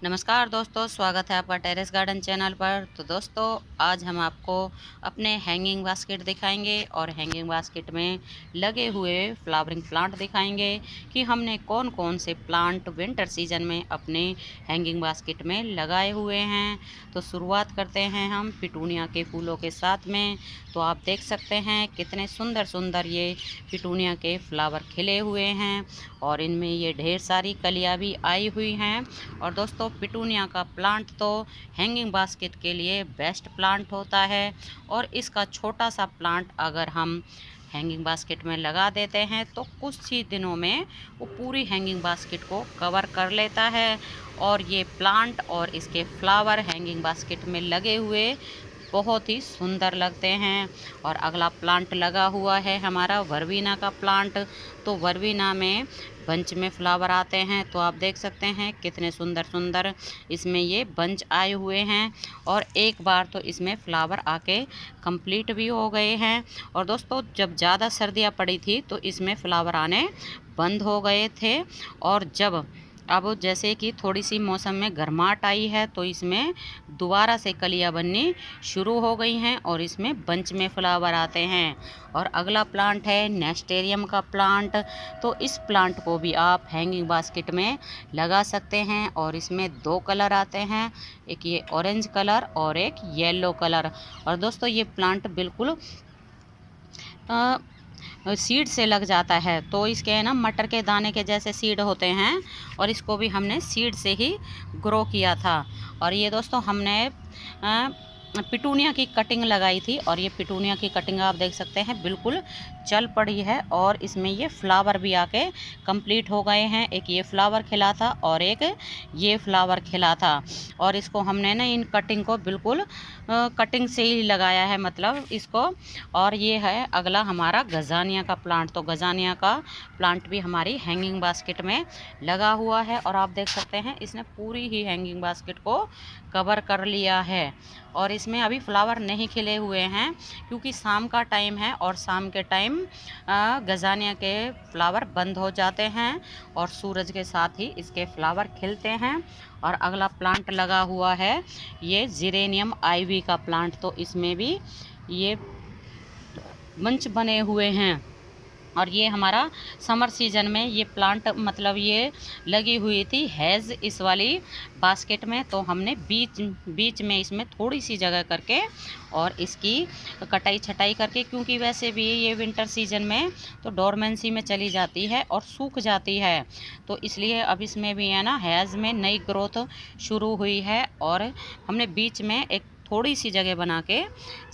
नमस्कार दोस्तों, स्वागत है आपका टेरेस गार्डन चैनल पर। तो दोस्तों, आज हम आपको अपने हैंगिंग बास्केट दिखाएंगे और हैंगिंग बास्केट में लगे हुए फ्लावरिंग प्लांट दिखाएंगे कि हमने कौन कौन से प्लांट विंटर सीजन में अपने हैंगिंग बास्केट में लगाए हुए हैं। तो शुरुआत करते हैं हम पिटूनिया के फूलों के साथ में। तो आप देख सकते हैं कितने सुंदर सुंदर ये पिटूनिया के फ्लावर खिले हुए हैं और इनमें ये ढेर सारी कलियाँ भी आई हुई हैं। और दोस्तों, पिटूनिया का प्लांट तो हैंगिंग बास्केट के लिए बेस्ट प्लांट होता है और इसका छोटा सा प्लांट अगर हम हैंगिंग बास्केट में लगा देते हैं तो कुछ ही दिनों में वो पूरी हैंगिंग बास्केट को कवर कर लेता है। और ये प्लांट और इसके फ्लावर हैंगिंग बास्केट में लगे हुए बहुत ही सुंदर लगते हैं। और अगला प्लांट लगा हुआ है हमारा वर्बीना का प्लांट। तो वर्बीना में बंच में फ्लावर आते हैं, तो आप देख सकते हैं कितने सुंदर सुंदर इसमें ये बंच आए हुए हैं और एक बार तो इसमें फ्लावर आके कंप्लीट भी हो गए हैं। और दोस्तों, जब ज़्यादा सर्दियाँ पड़ी थी तो इसमें फ्लावर आने बंद हो गए थे और जब अब जैसे कि थोड़ी सी मौसम में गर्माहट आई है तो इसमें दोबारा से कलियां बननी शुरू हो गई हैं और इसमें बंच में फ्लावर आते हैं। और अगला प्लांट है नेस्टेरियम का प्लांट। तो इस प्लांट को भी आप हैंगिंग बास्केट में लगा सकते हैं और इसमें दो कलर आते हैं, एक ये ऑरेंज कलर और एक येलो कलर। और दोस्तों, ये प्लांट बिल्कुल सीड से लग जाता है। तो इसके है ना मटर के दाने के जैसे सीड होते हैं और इसको भी हमने सीड से ही ग्रो किया था। और ये दोस्तों हमने पिटूनिया की कटिंग लगाई थी और ये पिटूनिया की कटिंग आप देख सकते हैं बिल्कुल चल पड़ी है और इसमें ये फ्लावर भी आके कंप्लीट हो गए हैं। एक ये फ्लावर खिला था और एक ये फ्लावर खिला था और इसको हमने ना इन कटिंग को बिल्कुल कटिंग से ही लगाया है, मतलब इसको। और ये है अगला हमारा गजानिया का प्लांट। तो गजानिया का प्लांट भी हमारी हैंगिंग बास्केट में लगा हुआ है और आप देख सकते हैं इसने पूरी ही हैंगिंग बास्केट को कवर कर लिया है। और इसमें अभी फ्लावर नहीं खिले हुए हैं क्योंकि शाम का टाइम है और शाम के टाइम गजानिया के फ्लावर बंद हो जाते हैं और सूरज के साथ ही इसके फ्लावर खिलते हैं। और अगला प्लांट लगा हुआ है ये जिरेनियम आईवी का प्लांट। तो इसमें भी ये मंच बने हुए हैं और ये हमारा समर सीजन में ये प्लांट मतलब ये लगी हुई थी हैज़ इस वाली बास्केट में। तो हमने बीच में इसमें थोड़ी सी जगह करके और इसकी कटाई छटाई करके, क्योंकि वैसे भी ये विंटर सीजन में तो डोरमेंसी में चली जाती है और सूख जाती है, तो इसलिए अब इसमें भी है ना हैज़ में नई ग्रोथ शुरू हुई है। और हमने बीच में एक थोड़ी सी जगह बना के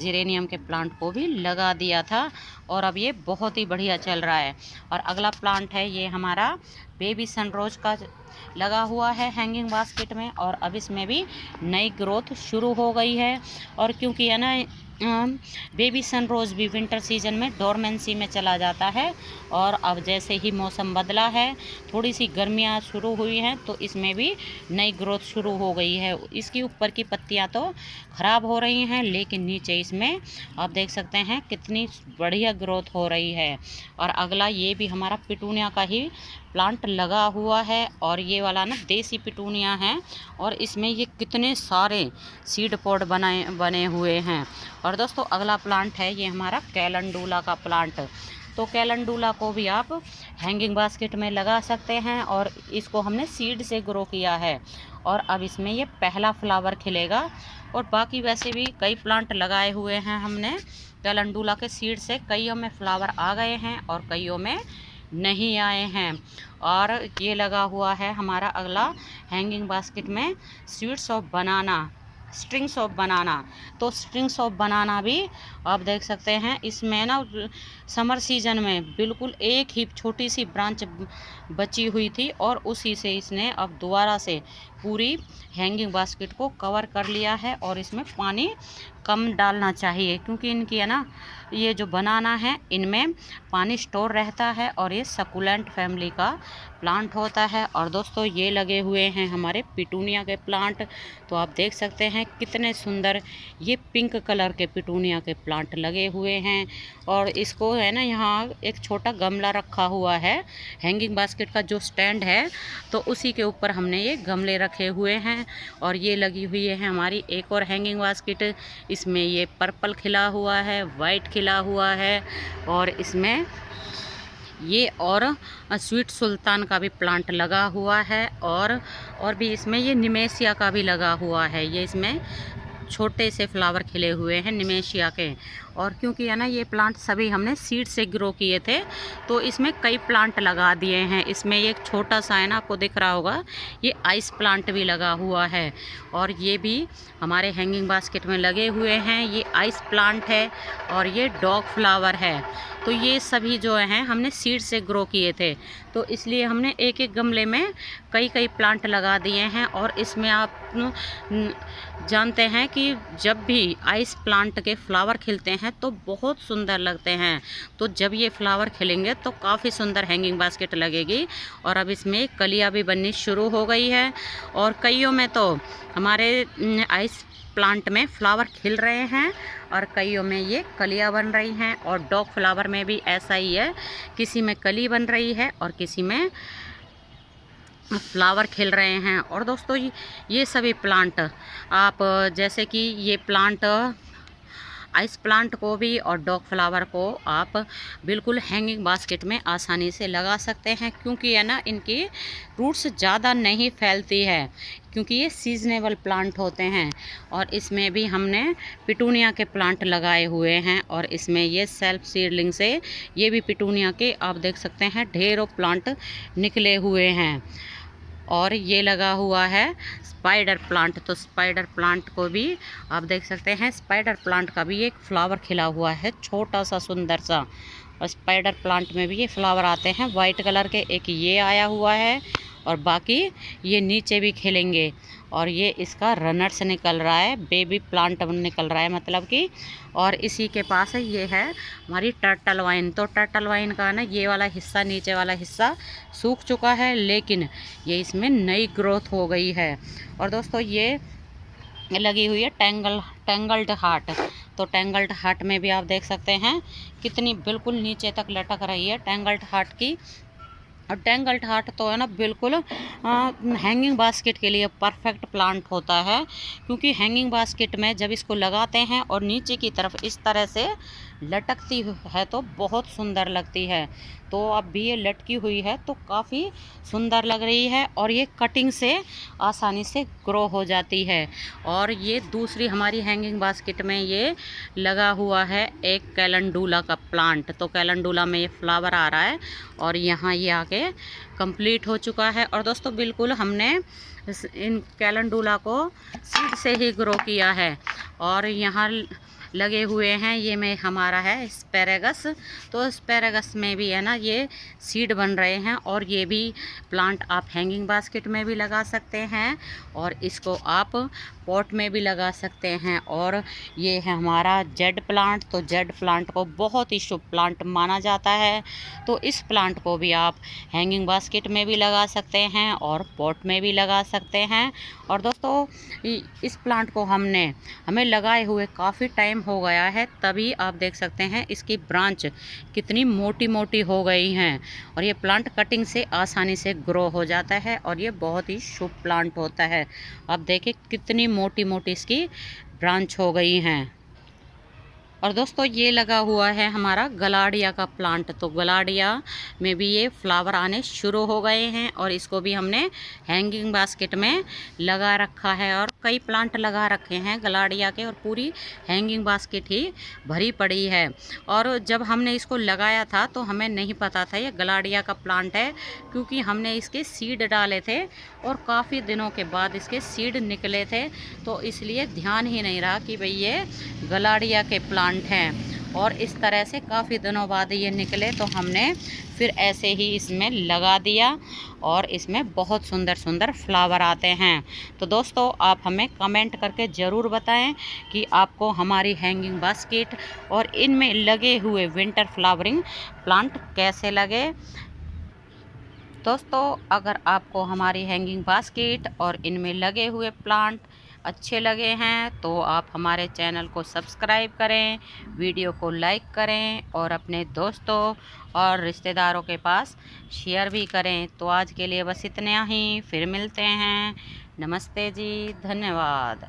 जिरेनियम के प्लांट को भी लगा दिया था और अब ये बहुत ही बढ़िया चल रहा है। और अगला प्लांट है ये हमारा बेबी सनरोज का लगा हुआ है हैंगिंग बास्केट में और अब इसमें भी नई ग्रोथ शुरू हो गई है। और क्योंकि है ना बेबी सनरोज भी विंटर सीजन में डोरमेंसी में चला जाता है और अब जैसे ही मौसम बदला है, थोड़ी सी गर्मियाँ शुरू हुई हैं, तो इसमें भी नई ग्रोथ शुरू हो गई है। इसकी ऊपर की पत्तियाँ तो ख़राब हो रही हैं लेकिन नीचे इसमें आप देख सकते हैं कितनी बढ़िया ग्रोथ हो रही है। और अगला ये भी हमारा पिटूनिया का ही प्लांट लगा हुआ है और ये वाला ना देसी पिटूनिया है और इसमें ये कितने सारे सीड पॉड बने हुए हैं। और दोस्तों, अगला प्लांट है ये हमारा कैलेंडुला का प्लांट। तो कैलेंडुला को भी आप हैंगिंग बास्केट में लगा सकते हैं और इसको हमने सीड से ग्रो किया है और अब इसमें ये पहला फ्लावर खिलेगा। और बाकी वैसे भी कई प्लांट लगाए हुए हैं हमने कैलेंडुला के सीड से, कईयों में फ्लावर आ गए हैं और कईयों में नहीं आए हैं। और ये लगा हुआ है हमारा अगला हैंगिंग बास्केट में seeds of banana, strings of बनाना। तो स्ट्रिंग्स ऑफ बनाना भी आप देख सकते हैं इसमें ना समर सीजन में बिल्कुल एक ही छोटी सी ब्रांच बची हुई थी और उसी से इसने अब दोबारा से पूरी हैंगिंग बास्केट को कवर कर लिया है और इसमें पानी कम डालना चाहिए, क्योंकि इनकी है ना ये जो बनाना है इनमें पानी स्टोर रहता है और ये सकुलेंट फैमिली का प्लांट होता है। और दोस्तों ये लगे हुए हैं हमारे पिटूनिया के प्लांट, तो आप देख सकते हैं कितने सुंदर ये पिंक कलर के पिटूनिया के प्लांट लगे हुए हैं। और इसको है ना यहाँ एक छोटा गमला रखा हुआ है, हैंगिंग बास्केट का जो स्टैंड है तो उसी के ऊपर हमने ये गमले रखे हुए हैं। और ये लगी हुई है हमारी एक और हैंगिंग बास्केट, इसमें ये पर्पल खिला हुआ है, वाइट खिला हुआ है, और इसमें ये और स्वीट सुल्तान का भी प्लांट लगा हुआ है, और भी इसमें ये निमेशिया का भी लगा हुआ है। ये इसमें छोटे से फ्लावर खिले हुए हैं निमेशिया के। और क्योंकि है ना ये प्लांट सभी हमने सीड से ग्रो किए थे, तो इसमें कई प्लांट लगा दिए हैं। इसमें एक छोटा सा है ना, आपको दिख रहा होगा, ये आइस प्लांट भी लगा हुआ है, और ये भी हमारे हैंगिंग बास्केट में लगे हुए हैं। ये आइस प्लांट है और ये डॉग फ्लावर है। तो ये सभी जो हैं हमने सीड से ग्रो किए थे, तो इसलिए हमने एक एक गमले में कई कई प्लांट लगा दिए हैं। और इसमें आप जानते हैं कि जब भी आइस प्लांट के फ्लावर खिलते हैं तो बहुत सुंदर लगते हैं। तो जब ये फ्लावर खिलेंगे तो काफ़ी सुंदर हैंगिंग बास्केट लगेगी। और अब इसमें कलियाँ भी बननी शुरू हो गई है, और कईयों में तो हमारे आइस प्लांट में फ्लावर खिल रहे हैं और कईयों में ये कलियाँ बन रही हैं। और डॉग फ्लावर में भी ऐसा ही है, किसी में कली बन रही है और किसी में फ्लावर खिल रहे हैं। और दोस्तों ये सभी प्लांट आप जैसे कि ये प्लांट आइस प्लांट को भी और डॉग फ्लावर को आप बिल्कुल हैंगिंग बास्केट में आसानी से लगा सकते हैं, क्योंकि है ना इनकी रूट्स ज़्यादा नहीं फैलती है, क्योंकि ये सीजनेबल प्लांट होते हैं। और इसमें भी हमने पिटूनिया के प्लांट लगाए हुए हैं, और इसमें ये सेल्फ सीडलिंग से ये भी पिटूनिया के आप देख सकते हैं ढेरों प्लांट निकले हुए हैं। और ये लगा हुआ है स्पाइडर प्लांट, तो स्पाइडर प्लांट को भी आप देख सकते हैं, स्पाइडर प्लांट का भी एक फ्लावर खिला हुआ है छोटा सा सुंदर सा। और स्पाइडर प्लांट में भी ये फ्लावर आते हैं वाइट कलर के, एक ये आया हुआ है और बाकी ये नीचे भी खिलेंगे। और ये इसका रनर्स निकल रहा है, बेबी प्लांट निकल रहा है मतलब कि। और इसी के पास है ये है हमारी टर्टल वाइन, तो टर्टल वाइन का ना ये वाला हिस्सा, नीचे वाला हिस्सा सूख चुका है, लेकिन ये इसमें नई ग्रोथ हो गई है। और दोस्तों ये लगी हुई है टेंगल्ड हार्ट, तो टेंगल्ड हार्ट में भी आप देख सकते हैं कितनी बिल्कुल नीचे तक लटक रही है टेंगल्ड हार्ट की। और टेंगल्ड हार्ट तो है ना बिल्कुल हैंगिंग बास्केट के लिए परफेक्ट प्लांट होता है, क्योंकि हैंगिंग बास्केट में जब इसको लगाते हैं और नीचे की तरफ इस तरह से लटकती है तो बहुत सुंदर लगती है। तो अब भी ये लटकी हुई है तो काफ़ी सुंदर लग रही है, और ये कटिंग से आसानी से ग्रो हो जाती है। और ये दूसरी हमारी हैंगिंग बास्केट में ये लगा हुआ है एक कैलेंडुला का प्लांट, तो कैलेंडुला में ये फ्लावर आ रहा है और यहाँ ये आके कंप्लीट हो चुका है। और दोस्तों बिल्कुल हमने इन कैलेंडुला को सीड से ही ग्रो किया है। और यहाँ लगे हुए हैं ये में हमारा है एस्पैरेगस, तो एस्पैरेगस में भी है ना ये सीड बन रहे हैं। और ये भी प्लांट आप हैंगिंग बास्केट में भी लगा सकते हैं और इसको आप पॉट में भी लगा सकते हैं। और ये है हमारा जेड प्लांट, तो जेड प्लांट को बहुत ही शुभ प्लांट माना जाता है, तो इस प्लांट को भी आप हैंगिंग बास्केट में भी लगा सकते हैं और पॉट में भी लगा सकते हैं। और दोस्तों इस प्लांट को हमें लगाए हुए काफ़ी टाइम हो गया है, तभी आप देख सकते हैं इसकी ब्रांच कितनी मोटी मोटी हो गई हैं। और ये प्लांट कटिंग से आसानी से ग्रो हो जाता है और ये बहुत ही शुभ प्लांट होता है। आप देखिए कितनी मोटी मोटी इसकी ब्रांच हो गई हैं। और दोस्तों ये लगा हुआ है हमारा गलाडिया का प्लांट, तो गलाडिया में भी ये फ्लावर आने शुरू हो गए हैं और इसको भी हमने हैंगिंग बास्केट में लगा रखा है। और कई प्लांट लगा रखे हैं गलाडिया के और पूरी हैंगिंग बास्केट ही भरी पड़ी है। और जब हमने इसको लगाया था तो हमें नहीं पता था ये गलाडिया का प्लांट है, क्योंकि हमने इसके सीड डाले थे और काफ़ी दिनों के बाद इसके सीड निकले थे, तो इसलिए ध्यान ही नहीं रहा कि भाई ये गलाडिया के प्लांट हैं। और इस तरह से काफ़ी दिनों बाद ये निकले तो हमने फिर ऐसे ही इसमें लगा दिया और इसमें बहुत सुंदर सुंदर फ्लावर आते हैं। तो दोस्तों आप हमें कमेंट करके ज़रूर बताएं कि आपको हमारी हैंगिंग बास्केट और इनमें लगे हुए विंटर फ्लावरिंग प्लांट कैसे लगे। दोस्तों अगर आपको हमारी हैंगिंग बास्केट और इनमें लगे हुए प्लांट अच्छे लगे हैं तो आप हमारे चैनल को सब्सक्राइब करें, वीडियो को लाइक करें और अपने दोस्तों और रिश्तेदारों के पास शेयर भी करें। तो आज के लिए बस इतना ही, फिर मिलते हैं। नमस्ते जी, धन्यवाद।